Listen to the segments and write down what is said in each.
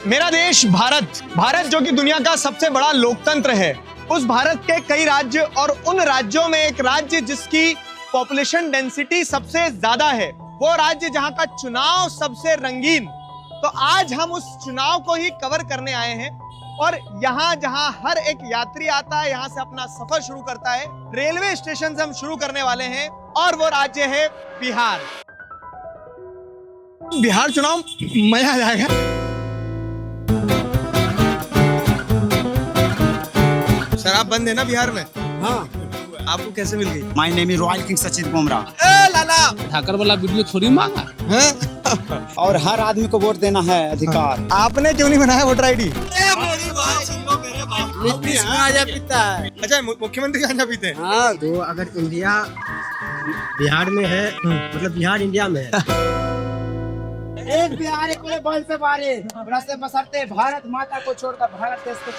मेरा देश भारत, भारत जो कि दुनिया का सबसे बड़ा लोकतंत्र है, उस भारत के कई राज्य और उन राज्यों में एक राज्य जिसकी पॉपुलेशन डेंसिटी सबसे ज्यादा है, वो राज्य जहां का चुनाव सबसे रंगीन। तो आज हम उस चुनाव को ही कवर करने आए हैं और यहाँ जहां हर एक यात्री आता है, यहाँ से अपना सफर शुरू करता है, रेलवे स्टेशन से हम शुरू करने वाले हैं और वो राज्य है बिहार। बिहार चुनाव मजा आ जाएगा। शराब बंद है ना बिहार में? हाँ। आपको कैसे मिल गई? My name is royal king Sachin Bumrah. Lala Thakar वाला वीडियो थोड़ी मांगा है? और हर आदमी को वोट देना है अधिकार। आपने क्यों नहीं बनाया वोटर आईडी? अच्छा, मुख्यमंत्री गांजा पीते हैं? हाँ, तो अगर इंडिया बिहार में है, मतलब बिहार इंडिया में है। एक बिहार एक बल से बारे रास्ते बसरते भारत माता को छोड़कर भारत देश को।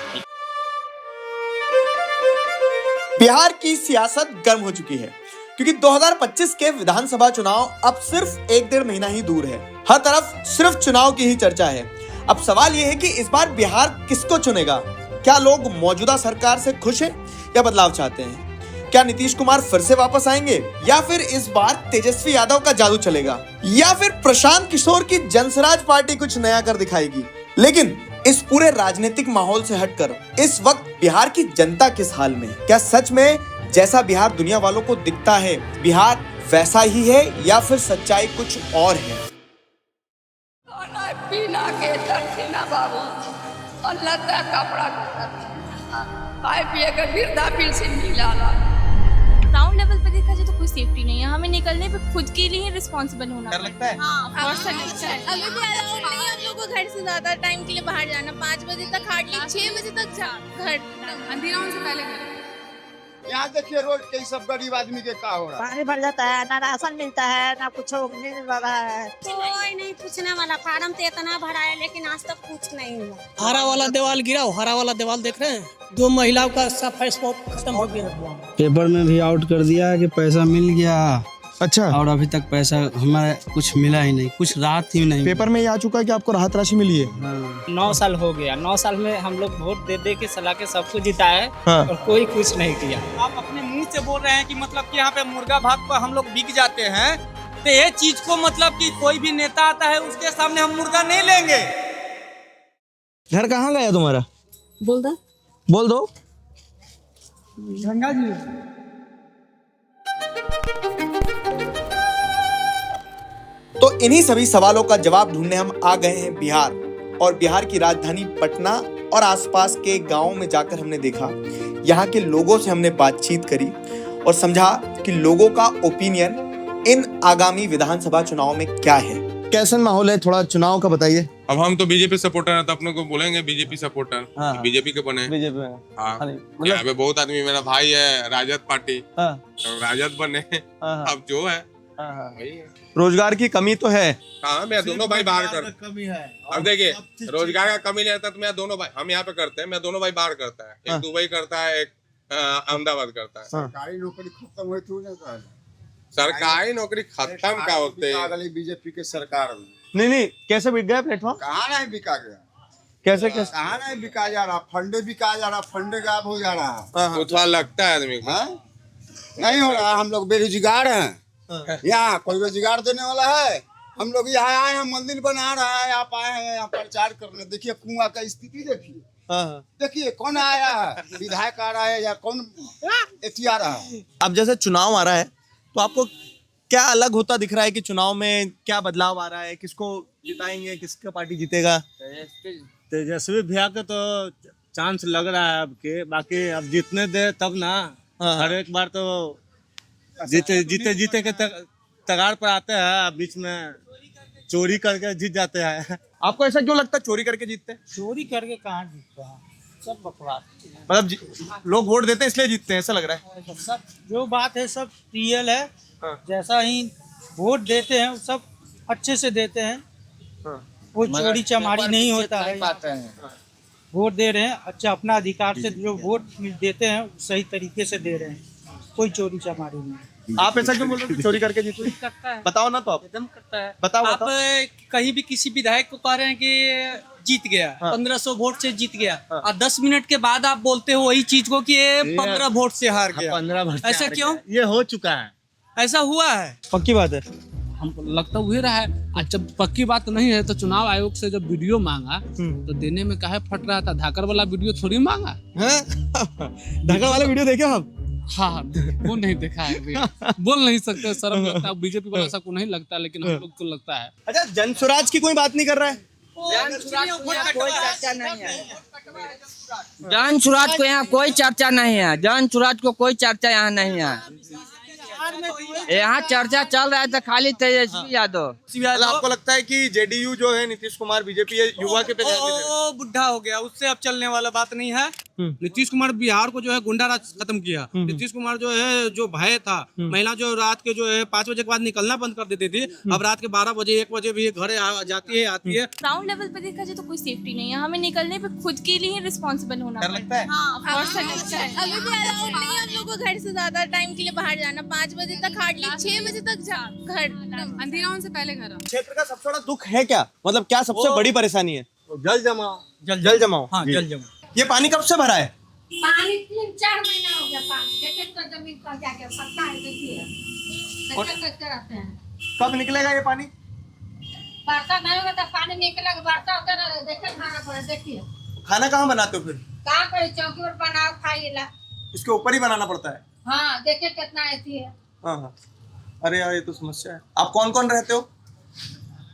बिहार की सियासत गर्म हो चुकी है क्योंकि 2025 के विधानसभा चुनाव अब सिर्फ 1-1.5 महीना ही दूर है। हर तरफ सिर्फ चुनाव की ही चर्चा है। अब सवाल यह है कि इस बार बिहार किसको चुनेगा? क्या लोग मौजूदा सरकार से खुश हैं या बदलाव चाहते हैं? क्या नीतीश कुमार फिर से वापस आएंगे या फिर इस बार तेजस्वी यादव का जादू चलेगा या फिर प्रशांत किशोर की जनसराज पार्टी कुछ नया कर दिखाएगी? लेकिन इस पूरे राजनीतिक माहौल से हटकर इस वक्त बिहार की जनता किस हाल में? क्या सच में जैसा बिहार दुनिया वालों को दिखता है, बिहार वैसा ही है या फिर सच्चाई कुछ और है? खाना पीना के दक्षिणा बाबू और लता कपड़ा का खाए पिए के वृद्धा पेंशन मिला। ग्राउंड लेवल पे देखा जाए तो कोई सेफ्टी नहीं है। हमें निकलने पे खुद के लिए रिस्पॉन्सिबल होना डर लगता है? हाँ, लगता है। अभी भी अलाउ नहीं है हम लोग को घर से ज्यादा टाइम के लिए बाहर जाना। 5 बजे तक हार्डली 6 बजे तक जा घर अंधेरा होने से पहले। यहाँ देखिए रोड के सब गरीब आदमी के का हो रहा है। पानी भर जाता है, ना राशन मिलता है, ना कुछ मिल रहा है। कोई नहीं पूछने वाला। फार्म तो इतना भरा है लेकिन आज तक कुछ नहीं हुआ। हरा वाला देवाल गिरा, हरा वाला देवाल देख रहे हैं? 2 महिलाओं का सफाई स्पॉट खत्म हो गया। पेपर में भी आउट कर दिया कि पैसा मिल गया। अच्छा, और अभी तक पैसा हमारा कुछ मिला ही नहीं, कुछ राहत ही नहीं। पेपर में ये आ चुका है कि आपको राहत राशि मिली है। 9 साल हो गया। 9 साल में हम लोग वोट दे दे के सलाह के सबको जिताए और कोई कुछ नहीं किया। आप अपने मुंह से बोल रहे हैं कि मतलब कि यहाँ पे मुर्गा भाग पर हम लोग बिक जाते हैं, तो ये चीज को मतलब कि कोई भी नेता आता है उसके सामने हम मुर्गा नहीं लेंगे। घर कहाँ गया तुम्हारा? बोल दो। गंगा जी तो इन्हीं सभी सवालों का जवाब ढूंढने हम आ गए हैं बिहार। और बिहार की राजधानी पटना और आसपास के गांवों में जाकर हमने देखा, यहाँ के लोगों से हमने बातचीत करी और समझा कि लोगों का ओपिनियन इन आगामी विधानसभा चुनाव में क्या है। कैसा माहौल है, थोड़ा चुनाव का बताइए। अब हम तो बीजेपी सपोर्टर हैं तो अपने को बोलेंगे बीजेपी सपोर्टर। हाँ। बीजेपी के बने। बीजेपी में हाँ, यहाँ पे बहुत आदमी, मेरा भाई है राजद पार्टी, तो राजद बने। अब जो है वही है। रोजगार की कमी तो है। हाँ, मैं दोनों भाई बाहर कर कमी है। अब देखिए, रोजगार का कमी नहीं रहता तो मैं दोनों भाई, हम यहाँ पे करते हैं, मैं दोनों भाई बाहर करता है। एक दुबई करता है, एक अहमदाबाद करता है। सरकारी नौकरी खत्म हुई तो सरकारी नौकरी खत्म का होते बीजेपी के सरकार में। नहीं, कैसे बिक गया प्लेटफॉर्म? कहाँ नहीं बिका गया? कैसे कहाँ नहीं बिका जा रहा? फंडे बिका जा रहा, फंडे गायब हो जा रहा। तो थोड़ा लगता है आदमी को। नहीं हो रहा। हम लोग बेरोजगार हैं। यहाँ कोई रोजगार देने वाला है? हम लोग यहाँ आए हैं, मंदिर बना रहा है, आप आए हैं यहाँ प्रचार करने। देखिए कुआं का स्थिति देखिए। देखिए कौन आया है, विधायक आ रहा है या कौन आ रहा है? अब जैसे चुनाव आ रहा है तो आपको क्या अलग होता दिख रहा है कि चुनाव में क्या बदलाव आ रहा है? किसको जिताएंगे, किसका पार्टी जीतेगा? तेजस्वी भैया के तो चांस लग रहा है अब के, बाकी अब जीतने दे तब ना। हर एक बार तो जीते के तगार पर आते हैं, बीच में चोरी करके जीत जाते हैं। आपको ऐसा क्यों लगता है चोरी करके जीतते हैं? चोरी करके कहाँ जीतता है? सब बकवास। मतलब लोग वोट देते हैं इसलिए जीतते हैं, ऐसा लग रहा है? सब जो बात है सब रियल है। जैसा ही वोट देते हैं सब अच्छे से देते हैं। वो चोरी चमारी नहीं होता है। वोट दे रहे हैं अच्छा, अपना अधिकार से जो वोट देते हैं सही तरीके से दे रहे हैं, कोई चोरी चमारी नहीं। आप ऐसा क्यों बोल रहे हो चोरी करके जीते? करता है, बताओ ना तो आप। एकदम करता है। बताओ आप कहीं भी किसी विधायक को कह रहे हैं कि जीत गया, 1500 वोट से जीत गया, और 10 मिनट के बाद आप बोलते हो वही चीज को कि ये 15 वोट से हार गया। 15 वोट ऐसा क्यों? ये हो चुका है, ऐसा हुआ है? पक्की बात है। हमको लगता हुए रहा है। आज जब पक्की बात नहीं है तो चुनाव आयोग से जब वीडियो मांगा तो देने में काहे फट रहा था? धाकड़ वाला वीडियो थोड़ी मांगा। धाकड़ वाला वीडियो देखे आप? हाँ, वो नहीं देखा है भैया। बोल नहीं सकते, शर्म लगता है। बीजेपी वाला ऐसा को नहीं लगता, लेकिन हम लोग को लगता है। अच्छा, जन स्वराज की कोई बात नहीं कर रहा है? जन सुराज को यहाँ कोई चर्चा नहीं है। जन सुराज को कोई चर्चा यहाँ नहीं है। यहाँ चर्चा चल रहा है तो खाली तेजस्वी यादव। आपको लगता है कि जेडीयू जो है नीतीश कुमार बीजेपी युवा के पे ओ बुढ़ा हो गया, उससे अब चलने वाला बात नहीं है। नीतीश कुमार बिहार को जो है गुंडा राज खत्म किया। नीतीश कुमार जो है जो भय था, महिला जो रात के जो है 5 बजे के बाद निकलना बंद कर देती थी, अब रात के 12 बजे 1 बजे भी घर जाती है, आती है। ग्राउंड लेवल पे देखा जाए तो कोई सेफ्टी नहीं है। हमें निकलने पे खुद के लिए ही रिस्पॉन्सिबल होना लगता है। अभी भी अलाउड नहीं है हम लोग को घर से ज्यादा टाइम के लिए बाहर जाना। 5 बजे तक हार्डली 6 बजे तक घर, अंधेरा होने से पहले घर। क्षेत्र का सबसे बड़ा दुख है क्या? मतलब क्या सबसे बड़ी परेशानी है? जल जमाव। जल जमाव। हाँ, जल जमाव। ये पानी कब से भरा है? पानी 3-4 महीना हो गया। पानी देखे तो जमीन पर जाके पत्ता है, देखिए कच्चे रहते हैं। कब निकलेगा ये पानी? बरसात नहीं होगा तो पानी निकलेगा। बरसात होता है, देखे खाना पड़े, देखिए। खाना कहाँ बनाते हो फिर? कहाँ करे, चौकी पर बनाओ खाइएला। इसके ऊपर ही बनाना पड़ता है? हाँ, देखिए कितना ऐसी है। हाँ। अरे यार, ये तो समस्या है। आप कौन कौन रहते हो?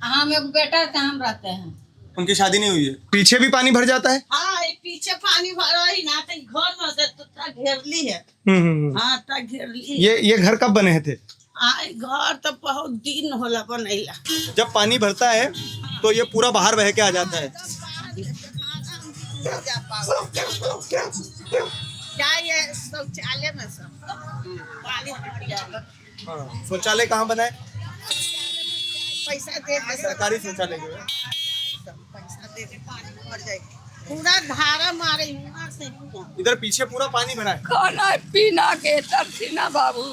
हम एक बेटा से हम रहते हैं। उनकी शादी नहीं हुई है? पीछे भी पानी भर जाता है? हाँ, पीछे पानी भरा ही ना, तो घर में से तो घेरली है। हाँ, तो घेरली। ये घर कब बने थे? घर तो बहुत दिन होला बनैला। जब पानी भरता है तो ये पूरा बाहर बह के आ जाता है। क्या ये शौचालय में सब पानी भर जाएगा। शौचालय कहाँ बनाए? पैसा दे दे, सरकारी शौचालय जो है। पैसा दे दे, पानी भर जाएगा। पूरा धारा मारे हुआ से इधर पीछे पूरा पानी भरा है। खाना पीना के तरसीना बाबू,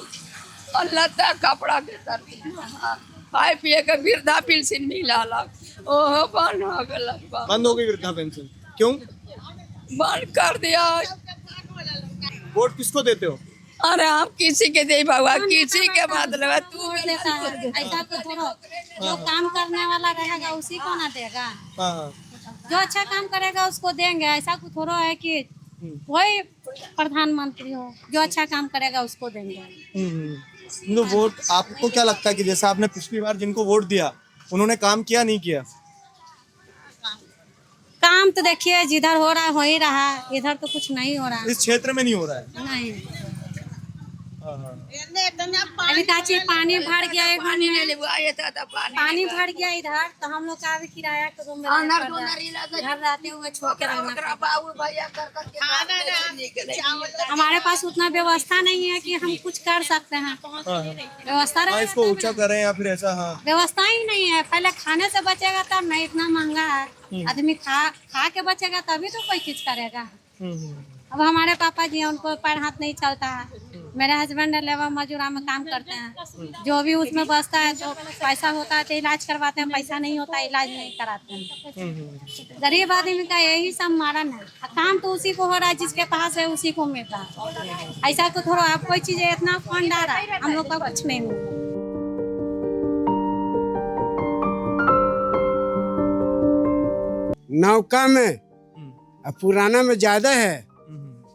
और लता कपड़ा के तरसीना, खाए पिए के वृद्धा पेंशन मिला। ओह, बंद हो गया। बंद हो गई वृद्धा पेंशन? क्यों बंद कर दिया? वोट किसको देते हो? अरे हम किसी के दे बाबा, किसी के मतलब है। तू देता है ऐसा तो थोड़ा, जो काम करने वाला रहेगा उसी को ना देगा। जो अच्छा काम करेगा उसको देंगे। ऐसा कुछ थोड़ा है कि कोई प्रधानमंत्री हो, जो अच्छा काम करेगा उसको देंगे। तो वोट आपको क्या लगता है कि जैसा आपने पिछली बार जिनको वोट दिया उन्होंने काम किया नहीं किया? काम तो देखिए जिधर हो रहा है हो ही रहा है, इधर तो कुछ नहीं हो रहा है। इस क्षेत्र में नहीं हो रहा है? नहीं। अभी काची पानी भर गया है, पानी भर गया इधर, तो हम लोग का भी किराया के रूम में घर रहते हुए छोड़ के रहना। हमारे पास उतना व्यवस्था नहीं है कि हम कुछ कर सकते हैं। व्यवस्था रहे इसको ऊंचा करें या फिर ऐसा? हाँ, व्यवस्था ही नहीं है। पहले खाने से बचेगा तब नहीं, इतना महंगा है। आदमी खा के बचेगा तभी तो कोई चीज करेगा। अब हमारे पापा जी हैं, उनको पैर हाथ नहीं चलता है। मेरे हस्बैंड लेबर मजूरा में काम करते हैं। जो भी उसमें बचता है तो पैसा होता है तो इलाज करवाते हैं, पैसा नहीं होता इलाज नहीं कराते हैं। गरीब आदमी का यही सब मारन है। काम तो उसी को हो रहा है, जिसके पास है उसी को मिल रहा है। ऐसा तो थोड़ा आप कोई चीज इतना फंड आ रहा है, हम लोग का कुछ नहीं मिल रहा। नौका में पुराना में ज्यादा है।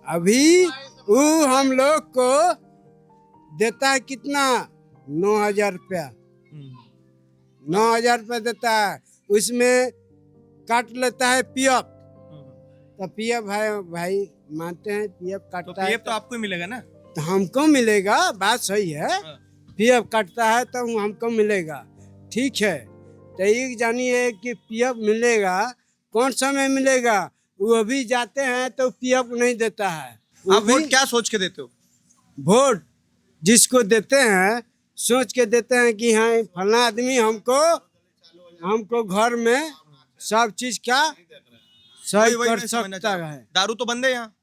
अभी वो हम लोग को देता है कितना? 9,000 रुपया। 9,000 रुपया देता है। उसमें काट लेता है पीएफ। तो पीएफ भाई मानते हैं पीएफ काटता है। पीएफ तो आपको मिलेगा ना? तो हमको मिलेगा, बात सही है। पीएफ काटता है तो हमको मिलेगा, ठीक है। तो ये जानिए कि पीएफ मिलेगा, कौन समय मिलेगा? वो भी जाते हैं तो पीएफ नहीं देता है। आप वोट क्या सोच के देते हो? वोट जिसको देते हैं सोच के देते हैं कि हाँ फला आदमी हमको घर में सब चीज का सही कर सकता है। दारू तो बंद है यहाँ?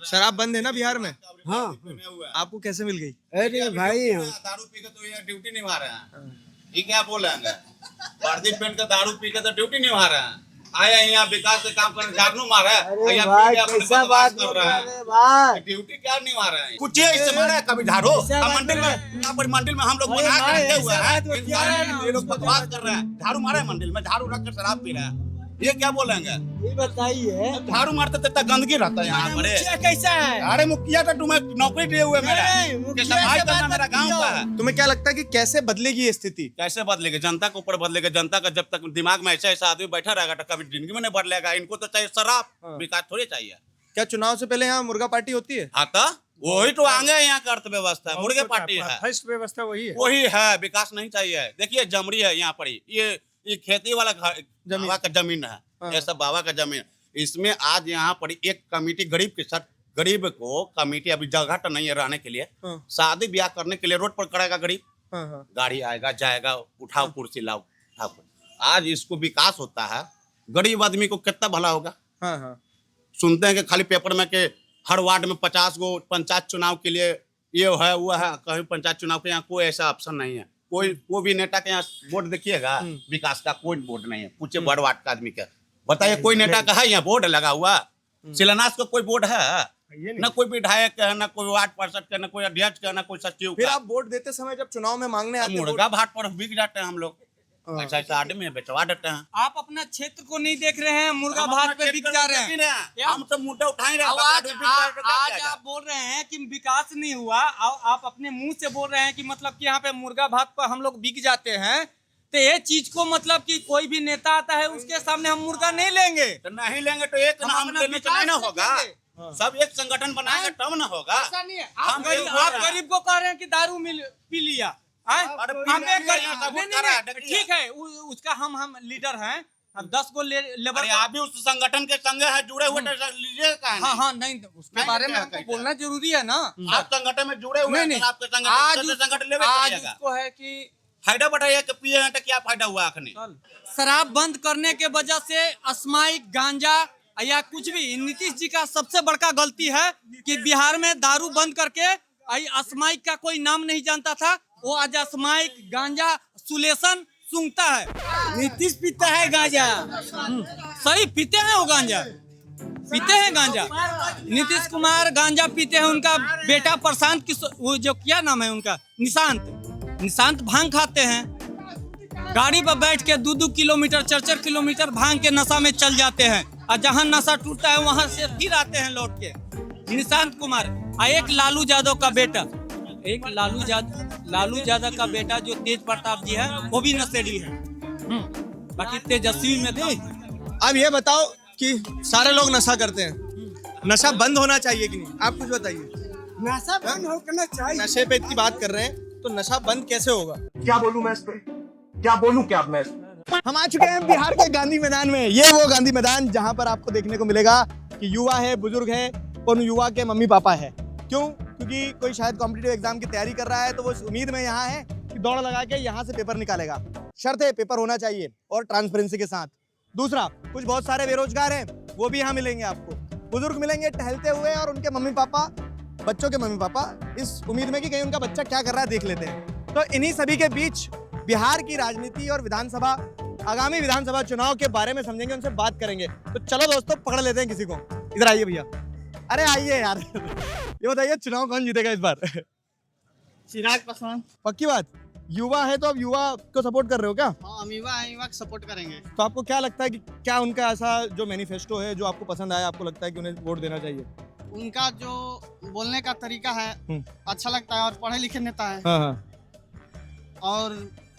शराब बंद है ना बिहार में? हाँ। आपको कैसे मिल गई? अरे भाई दारू पी के तो ये ड्यूटी निभा रहे हैं। ये क्या बोल रहे हैं? वर्दी पहन के दारू पी के तो ड्यूटी निभा रहे हैं। आया यहाँ विकास के काम करने झाड़ू मारा है अरे यहाँ भाई, पी के अपने कैसा बकवास बात कर रहा है कर भाई? ड्यूटी क्या नहीं मारा है कुछ इससे मारा है कभी झाड़ू मंदिर में यहाँ पर मंदिर में हम लोग बना के रखे हुए हैं ये लोग बकवास कर रहे हैं झाड़ू मारा है मंदिर में झाड़ू रख कर शराब पी रहा है ये क्या बोलेंगे ये बताइए झाड़ू मारते तो इतना गंदगी रहता है यहाँ पर कैसा है? अरे मुखिया तो तुम्हें नौकरी दिए हुए मेरा कि सफाई करना मेरा गांव का है तुम्हें क्या लगता है कि कैसे बदलेगी ये स्थिति? कैसे बदलेगा जनता के ऊपर बदलेगा जनता का जब तक दिमाग में ऐसा ऐसा आदमी बैठा रहेगा तो कभी जिंदगी में नहीं बदलेगा इनको तो चाहिए शराब विकास थोड़ी चाहिए क्या चुनाव से पहले यहाँ मुर्गा पार्टी होती है? हाँ तो वही तो आगे यहाँ का अर्थव्यवस्था है मुर्गे पार्टी है फर्स्ट व्यवस्था वही है विकास नहीं चाहिए देखिए जमरी है यहाँ पर ये खेती वाला बाबा का जमीन है ये सब बाबा का जमीन इसमें आज यहाँ पर एक कमेटी गरीब के साथ गरीब को कमेटी अभी जगह तो नहीं है रहने के लिए शादी ब्याह करने के लिए रोड पर करेगा गरीब गाड़ी आएगा जाएगा उठाओ कुर्सी लाओ उठाओ आज इसको विकास होता है गरीब आदमी को कितना भला होगा सुनते हैं कि खाली पेपर में के हर वार्ड में 50 गो पंचायत चुनाव के लिए ये है वो है कहीं पंचायत चुनाव के यहाँ कोई ऐसा ऑप्शन नहीं है कोई भी नेता के यहाँ बोर्ड देखिएगा विकास का कोई बोर्ड नहीं है पूछे बड़ वार्ड का आदमी का बताइए कोई नेता का है यहाँ बोर्ड लगा हुआ शिलान्यास का कोई बोर्ड है न कोई विधायक का न कोई वार्ड पार्षद का न कोई अध्यक्ष का न कोई सचिव फिर का आप वोट देते समय जब चुनाव में मांगने आते हैं मुर्गा भाट पर बिक जाते हैं हम लोग ऐसा ऐसा आदमी बेचवा देते हैं आप अपना क्षेत्र को नहीं देख रहे हैं मुर्गा भात पे बिक जा रहे हैं हम तो मुद्दा उठाए रहे आज आप बोल रहे हैं कि विकास नहीं हुआ आप अपने मुंह से बोल रहे हैं कि मतलब कि यहाँ पे मुर्गा भात पर हम लोग बिक जाते हैं तो ये चीज को मतलब कि कोई भी नेता आता है उसके सामने हम मुर्गा नहीं लेंगे तो नहीं लेंगे तो एक नाम लेने से नहीं ना होगा सब एक संगठन बनाएंगे तब ना होगा ऐसा नहीं है आप गरीब को कह रहे हैं कि दारू पी लिया ठीक है उसका हम लीडर हैं अब 10 गो लेबर आप भी उस संगठन के संग है जुड़े हुए लीजिए हाँ नहीं उसके बारे में हमको बोलना जरूरी है ना आप संगठन में जुड़े हुए हैं आपके संगठन आज उसको है कि फायदा बताइए कि पिए हैं तो क्या फायदा हुआ आखने शराब बंद करने के वजह से अस्माइक गांजा या कुछ भी नीतीश जी का सबसे बड़का गलती है कि बिहार में दारू बंद करके अस्माइक का कोई नाम नहीं जानता था वो आज अस्माइक गांजा सुलेशन सूंघता है नीतीश पीता है गांजा सही पीते हैं वो गांजा पीते हैं गांजा नीतीश कुमार गांजा पीते हैं उनका बेटा प्रशांत वो जो क्या नाम है उनका निशांत भांग खाते हैं गाड़ी पर बैठ के 2-2 किलोमीटर 4-4 किलोमीटर भांग के नशा में चल जाते हैं और जहां नशा टूटता है वहां से फिर आते हैं लौट के निशांत कुमार एक लालू यादव का बेटा लालू यादव का बेटा जो तेज प्रताप जी है वो भी नशेड़ी है बाकी तेजस्वी में थे। अब ये बताओ कि सारे लोग नशा करते हैं नशा बंद होना चाहिए कि नहीं आप कुछ बताइए नशा बंद होना चाहिए नशे पे इतनी बात कर रहे हैं तो नशा बंद कैसे होगा? क्या बोलूं मैं इस पे क्या बोलूं क्या मैं हम आ चुके हैं बिहार के गांधी मैदान में ये वो गांधी मैदान जहां पर आपको देखने को मिलेगा कि युवा है बुजुर्ग है और उन युवा के मम्मी पापा है क्यों क्योंकि कोई शायद कॉम्पिटिटिव एग्जाम की तैयारी कर रहा है तो वो इस उम्मीद में यहाँ है कि दौड़ लगा के यहाँ से पेपर निकालेगा शर्त है पेपर होना चाहिए और ट्रांसपेरेंसी के साथ। दूसरा कुछ बहुत सारे बेरोजगार हैं वो भी यहाँ मिलेंगे आपको बुजुर्ग मिलेंगे टहलते हुए और उनके मम्मी पापा बच्चों के मम्मी पापा इस उम्मीद में कि कहीं उनका बच्चा क्या कर रहा है देख लेते हैं। तो इन्हीं सभी के बीच बिहार की राजनीति और विधानसभा आगामी विधानसभा चुनाव के बारे में समझेंगे उनसे बात करेंगे। तो चलो दोस्तों पकड़ लेते हैं किसी को। इधर आइए भैया अरे आइए यार ये बताइए चुनाव कौन जीतेगा इस बार? चिराग पासवान। पक्की बात युवा है तो अब युवा को सपोर्ट कर रहे हो क्या? हाँ हम युवा को सपोर्ट करेंगे। तो आपको क्या लगता है कि क्या उनका ऐसा जो मैनिफेस्टो है जो आपको पसंद आया आपको लगता है कि उन्हें वोट देना चाहिए? उनका जो बोलने का तरीका है अच्छा लगता है और पढ़े लिखे नेता है और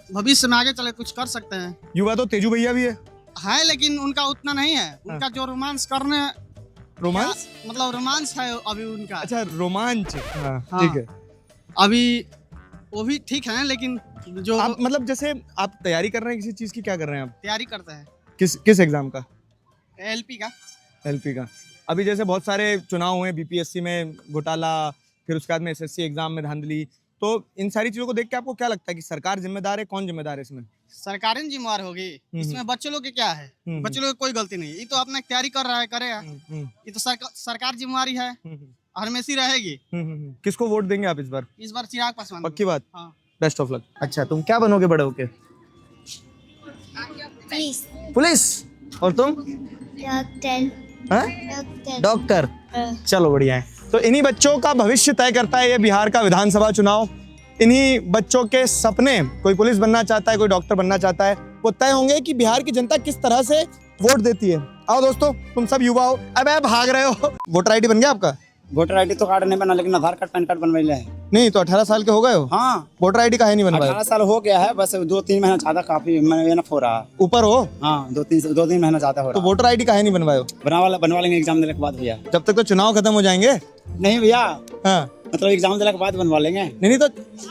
भविष्य में आगे चले कुछ कर सकते हैं। युवा तो तेजू भैया भी है लेकिन उनका उतना नहीं है उनका जो रोमांस करने मतलब रोमांस है अभी उनका। अच्छा रोमांच ठीक है अभी वो भी ठीक है लेकिन जो आप मतलब जैसे आप तैयारी कर रहे हैं किसी चीज की क्या कर रहे हैं आप? तैयारी करते हैं किस एग्जाम का? एलपी का। अभी जैसे बहुत सारे चुनाव हुए बीपीएससी में घोटाला फिर उसके बाद में एसएससी एग्जाम में धांधली तो इन सारी चीजों को देख के आपको क्या लगता है कि सरकार जिम्मेदार है कौन जिम्मेदार है इसमें? सरकारें जिम्मेदार होगी इसमें बच्चों लोग के क्या है बच्चों लोग की कोई गलती नहीं ये तो अपना तैयारी कर रहा है करेगा ये तो सरकार जिम्मेवारी है हमेशा रहेगी। किसको वोट देंगे आप इस बार? इस बार चिराग पासवान। पक्की बात? Best of luck. अच्छा तुम क्या बनोगे बड़े होके? पुलिस। पुलिस? और तुम? डॉक्टर। चलो बढ़िया है। तो इन्हीं बच्चों का भविष्य तय करता है ये बिहार का विधानसभा चुनाव। इन्हीं बच्चों के सपने, कोई पुलिस बनना चाहता है, कोई डॉक्टर बनना चाहता है, वो तय होंगे कि बिहार की जनता किस तरह से वोट देती है। आओ दोस्तों, तुम सब युवा हो, अब भाग रहे हो। वोटर आईडी बन गया आपका? वोटर आईडी तो कार्ड नहीं बना, लेकिन आधार कार्ड पैन कार्ड बनवाइले है। नहीं तो 18 साल के हो गए हो? हाँ। वोटर आईडी काहे नहीं बनवाया? 18 साल हो गया है, बस 2-3 महीना ज्यादा काफी एनफ हो रहा है। ऊपर हो? हाँ, 2-3 महीना ज्यादा हो रहा है। तो वोटर आईडी काहे नहीं बनवाए हो? बनवा लेंगे एग्जाम देने के बाद भैया। जब तक तो चुनाव खत्म हो जाएंगे? नहीं भैया। हाँ, मतलब एग्जाम देने के बाद बनवा लेंगे। नहीं तो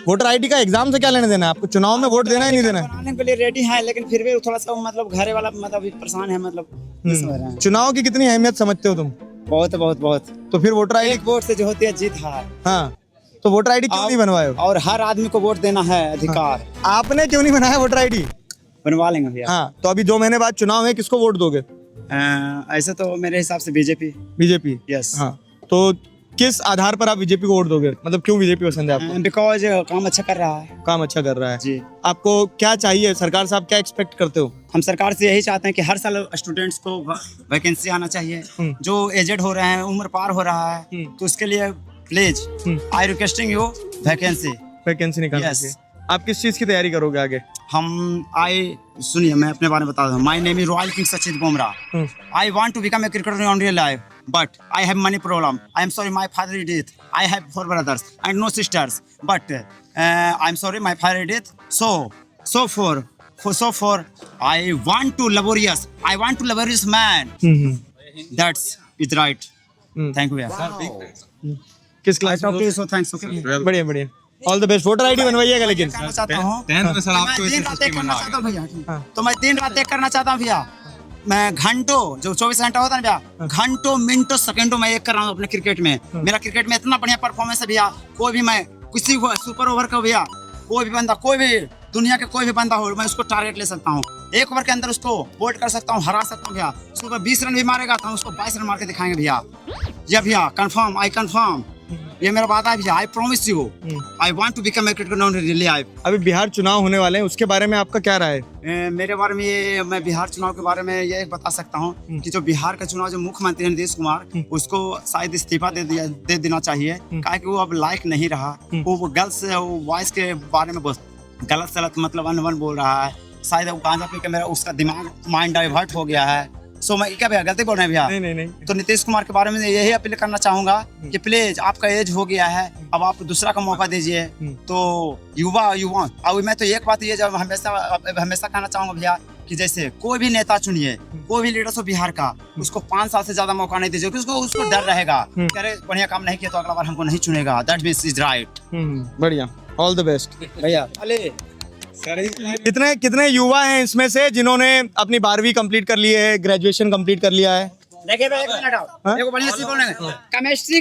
वोटर आईडी का एग्जाम से क्या लेने देना? आपको चुनाव में वोट देना ही नहीं देना? बनाने के लिए रेडी है, लेकिन फिर भी थोड़ा सा मतलब घरे वाला मतलब परेशान है, मतलब चुनाव की कितनी अहमियत समझते हो तुम? बहुत बहुत बहुत। तो फिर वोटर आईडी वोट से जो होती है जीत हार। हाँ, तो वोटर आईडी क्यों नहीं बनवाए हो? और हर आदमी को वोट देना है अधिकार। आपने क्यों नहीं बनाया वोटर आईडी? बनवा लेंगे भैया। हाँ, तो अभी 2 महीने बाद चुनाव है, किसको वोट दोगे? ऐसे तो मेरे हिसाब से बीजेपी। यस। हाँ, तो किस आधार पर आप बीजेपी को वोट दोगे? मतलब क्यों बीजेपी पसंद है आपको? बिकॉज काम अच्छा कर रहा है। काम अच्छा कर रहा है जी। आपको क्या चाहिए? सरकार से आप क्या एक्सपेक्ट करते हो? हम सरकार से यही चाहते हैं कि हर साल स्टूडेंट्स को वैकेंसी आना चाहिए। जो एजेड हो रहे हैं, उम्र पार हो रहा है, तो उसके लिए please I requesting you vacancy निकालना चाहिए। आप किस चीज की तैयारी करोगे आगे? सुनिए, मैं अपने बारे में बता दूं। My name is royal king Sachin Bumrah. I want to become a cricketer in real life, but I have money problem. I am sorry, my father is dead. I have 4 brothers and no sisters, but I'm sorry, my father is dead. So for I want to laborious man. That's is right. Thank you. किस class में? So thanks. Okay. बढ़िया। All the best. Voter ID बनवाइएगा लेकिन। करना चाहता हूँ। तो मैं दिन रात एक करना चाहता हूँ भैया। मैं घंटों, जो 24 घंटा होता है ना भैया, घंटों मिनटों सेकंडों में एक कर रहा हूँ अपने क्रिकेट में। मेरा क्रिकेट में इतना बढ़िया परफॉर्मेंस है भैया। कोई भी, मैं किसी सुपर ओवर का भैया, कोई भी बंदा, कोई भी दुनिया के कोई भी बंदा हो, मैं उसको टारगेट ले सकता हूँ। 1 ओवर के अंदर उसको बोल्ड कर सकता हूँ, हरा सकता हूँ भैया। सुबह 20 रन भी मारेगा तो उसको 22 रन मार के दिखाएंगे भैया। ये भैया कंफर्म, आई कंफर्म, ये मेरा बात है भैया। I promise you, I want to become a cricketer really. अभी बिहार चुनाव होने वाले हैं, उसके बारे में आपका क्या राय है? मेरे बारे में ये, मैं बिहार चुनाव के बारे में ये बता सकता हूँ कि जो बिहार का चुनाव, जो मुख्यमंत्री है नीतीश कुमार, उसको शायद इस्तीफा दे देना चाहिए, क्योंकि वो अब लायक नहीं रहा। वो गर्ल्स वॉइस के बारे में गलत सलत मतलब अनवन बोल रहा है। शायद वो गांजा पी के मेरा उसका दिमाग माइंड डाइवर्ट हो गया है। सो मैं क्या भैया गलती बोल रहे हैं भैया? नहीं। तो नीतीश कुमार के बारे में यही अपील करना चाहूंगा कि प्लीज, आपका एज हो गया है, अब आप दूसरा का मौका दीजिए। तो युवा अब मैं तो एक बात ये जब हमेशा कहना चाहूंगा भैया कि जैसे कोई भी नेता चुनिए, कोई भी लीडर हो बिहार का, उसको 5 साल से ज्यादा मौका नहीं दीजिए, क्योंकि उसको डर रहेगा, अरे बढ़िया काम नहीं किया तो अगला बार हमको नहीं चुनेगा। That means is right. बढ़िया, ऑल द बेस्ट भैया। कितने युवा हैं इसमें से जिन्होंने अपनी 12वीं कंप्लीट कर ली है, ग्रेजुएशन कंप्लीट कर लिया है? देखिए भाई, 1 मिनट आओ, एक बढ़िया सी बोलेंगे। केमिस्ट्री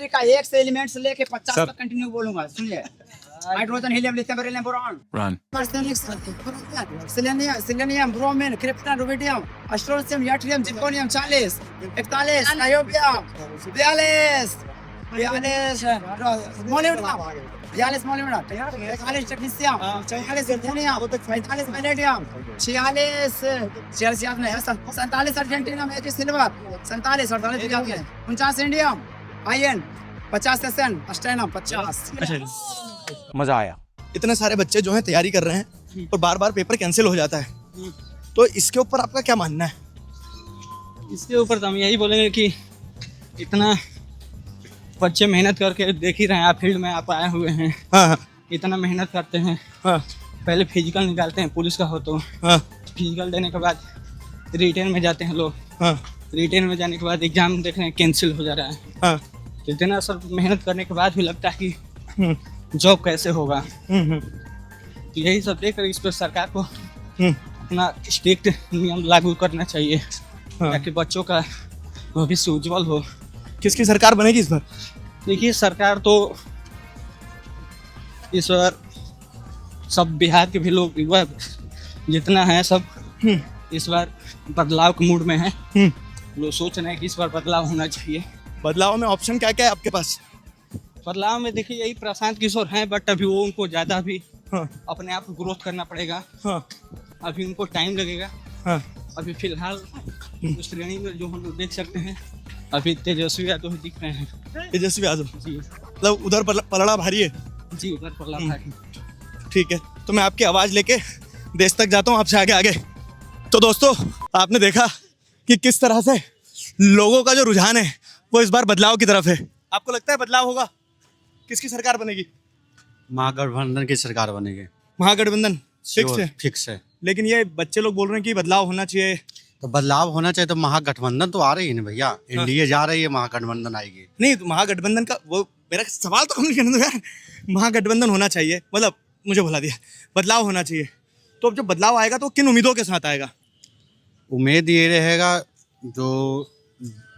का 1 से एलिमेंट्स लेके 50 तक कंटिन्यू बोलूंगा। सुनिए, hydrogen, helium, lithium, beryllium, boron, selenium, bromine, krypton, rubidium, strontium, yttrium, zirconium, 40, 41, niobium, 42 molybdenum, 45 technetium, 44 germanium, 45 vanadium, 46 याद नहीं है, 47 अर्जेंटीनियम, 80 सिल्वर, 47 याद है, 49 इंडियम, आयरन, 50 एसएन, अस्टेनम, 50। मजा आया। इतने सारे बच्चे जो हैं तैयारी कर रहे हैं और बार-बार पेपर कैंसिल हो जाता है, तो इसके ऊपर आपका क्या मानना है? इसके ऊपर तो हम यही बोलेंगे कि इतना बच्चे मेहनत करके, देख ही रहे हैं आप, फील्ड में आप आए हुए हैं। हाँ। इतना मेहनत करते हैं। हाँ। पहले फिजिकल निकालते हैं, पुलिस का हो तो फिजिकल देने के बाद रिटेन में जाते हैं लोग। रिटेन में जाने के बाद एग्जाम देख रहे हैं कैंसिल हो जा रहा है। इतना सब मेहनत करने के बाद भी लगता है कि जॉब कैसे होगा। तो यही सब देख कर इस पर सरकार को अपना स्ट्रिक्ट नियम लागू करना चाहिए, ताकि बच्चों का भविष्य उज्जवल हो। किसकी सरकार बनेगी इस बार? देखिए, सरकार तो इस बार सब बिहार के भी लोग युवा जितना है सब इस बार बदलाव के मूड में है। लोग सोच रहे हैं कि इस बार बदलाव होना चाहिए। बदलाव में ऑप्शन क्या क्या है आपके पास? बदलाव में देखिए, यही प्रशांत किशोर हैं, बट अभी वो उनको ज़्यादा भी अपने आप को ग्रोथ करना पड़ेगा। अभी उनको टाइम लगेगा। हाँ। अभी फिलहाल उस श्रेणी में जो हम लोग देख सकते हैं, अभी तेजस्वी यादव दिख रहे हैं। तेजस्वी यादव जी मतलब उधर पलड़ा भारी है। जी, उधर पल्ला भारी। ठीक है, तो मैं आपकी आवाज़ लेके देश तक जाता हूँ, आपसे आगे आगे। तो दोस्तों, आपने देखा कि किस तरह से लोगों का जो रुझान है वो इस बार बदलाव की तरफ है। आपको लगता है बदलाव होगा? किसकी सरकार बनेगी? महागठबंधन की सरकार बनेगी। महागठबंधन फिक्स है? फिक्स है। लेकिन ये बच्चे लोग बोल रहे हैं कि बदलाव होना चाहिए। तो बदलाव होना चाहिए, तो महागठबंधन तो आ रही है ना भैया, एनडीए जा रही है, महागठबंधन आएगी। नहीं, तो महागठबंधन का वो मेरा सवाल तो कंप्लीट करने दो यार। महागठबंधन होना चाहिए, मतलब मुझे भुला दिया, बदलाव होना चाहिए। तो अब जब बदलाव आएगा तो किन उम्मीदों के साथ आएगा? उम्मीद ये रहेगा जो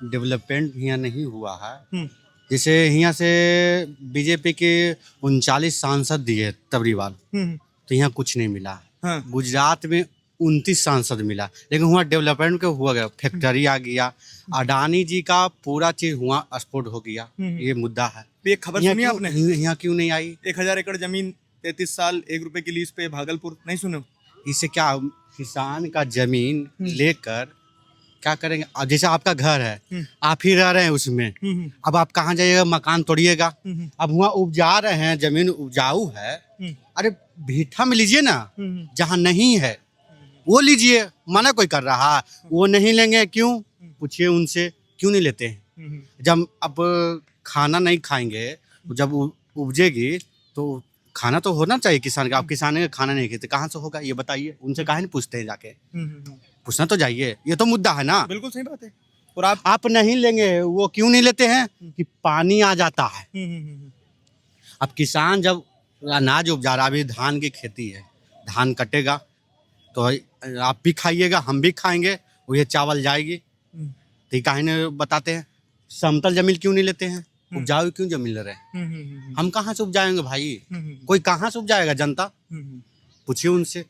डेवलपमेंट यहाँ नहीं हुआ है, जैसे यहाँ से बीजेपी के 39 सांसद दिए तबरी वाल, तो यहाँ कुछ नहीं मिला। हाँ। गुजरात में 29 सांसद मिला, लेकिन वहाँ डेवलपमेंट के हुआ गया, फैक्ट्री आ गया, अडानी जी का पूरा चीज हुआ एक्सपोर्ट हो गया। ये मुद्दा है। ये खबर सुनी आपने? यहाँ क्यों नहीं आई? 1000 एकड़ जमीन 33 साल 1 रुपए की लीज पे भागलपुर, नहीं सुने? इससे क्या किसान का जमीन लेकर क्या करेंगे? अब जैसे आपका घर है, आप ही रह रहे हैं उसमें, अब आप कहाँ जाइएगा? मकान तोड़िएगा। अब वहाँ उपजा रहे हैं, जमीन उपजाऊ है, अरे भीठा में लीजिए ना, जहाँ नहीं है वो लीजिए। मना कोई कर रहा है? वो नहीं लेंगे, क्यों? पूछिए उनसे, क्यों नहीं लेते हैं? जब अब खाना नहीं खाएंगे, जब उपजेगी तो खाना तो होना चाहिए किसान का। आप किसान का खाना नहीं खाते, कहाँ से होगा ये बताइए? उनसे काहे नहीं पूछते हैं जाके? पूछना तो चाहिए, ये तो मुद्दा है ना। बिल्कुल सही बात है। और आप नहीं लेंगे, वो क्यों नहीं लेते हैं? कि पानी आ जाता है। अब किसान जब अनाज उपजा रहा, अभी धान की खेती है, धान कटेगा तो आप भी खाइएगा, हम भी खाएंगे, वो ये चावल जाएगी। तो काहे नहीं बताते हैं? समतल जमीन क्यों नहीं लेते हैं? उपजाऊ क्यों जमीन ले रहे हैं? हम कहाँ से उपजाएंगे भाई? कोई कहाँ से उपजाएगा? जनता पूछिए उनसे।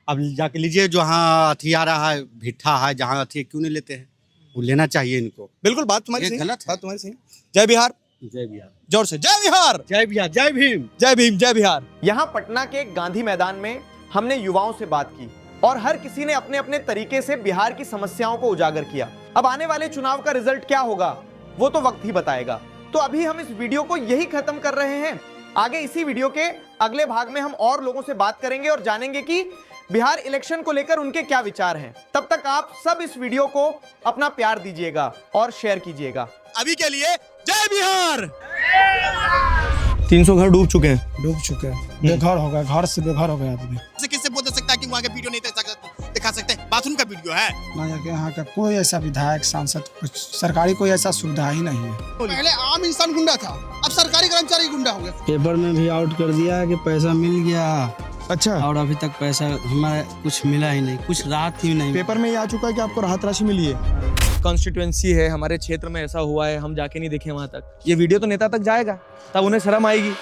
अब जाके लीजिए, जो हाँ अथी आ रहा है, भिट्ठा है, जहाँ अथी क्यों नहीं लेते हैं? वो लेना चाहिए इनको। बिल्कुल, बात तुम्हारी ये सही, गलत है। बात तुम्हारी सही। जय बिहार। जय बिहार। जोर से जय बिहार। जय बिहार। जय भीम। जय भीम। जय बिहार। यहाँ पटना के गांधी मैदान में हमने युवाओं से बात की और हर किसी ने अपने अपने तरीके से बिहार की समस्याओं को उजागर किया। अब आने वाले चुनाव का रिजल्ट क्या होगा वो तो वक्त ही बताएगा। तो अभी हम इस वीडियो को यही खत्म कर रहे हैं। आगे इसी वीडियो के अगले भाग में हम और लोगों से बात करेंगे और जानेंगे कि बिहार इलेक्शन को लेकर उनके क्या विचार हैं। तब तक आप सब इस वीडियो को अपना प्यार दीजिएगा और शेयर कीजिएगा। अभी के लिए जय बिहार। 300 घर डूब चुके हैं। बेघर हो गया, घर से बेघर हो गया आदमी। किससे बोल सकता है कि वहाँ के वीडियो नहीं दिखा सकते? बाथरूम का वीडियो है ना, यहाँ का कोई ऐसा विधायक, सांसद, कुछ सरकारी कोई ऐसा सुविधा ही नहीं है। पहले आम इंसान गुंडा था, अब सरकारी कर्मचारी गुंडा हो गया। पेपर में भी आउट कर दिया है कि पैसा मिल गया। अच्छा। और अभी तक पैसा हमारा कुछ मिला ही नहीं, कुछ राहत ही नहीं। पेपर में ये आ चुका है कि आपको राहत राशि मिली है। कॉन्स्टिट्यूएंसी है, हमारे क्षेत्र में ऐसा हुआ है, हम जाके नहीं देखे वहां तक। ये वीडियो तो नेता तक जाएगा, तब उन्हें शर्म आएगी।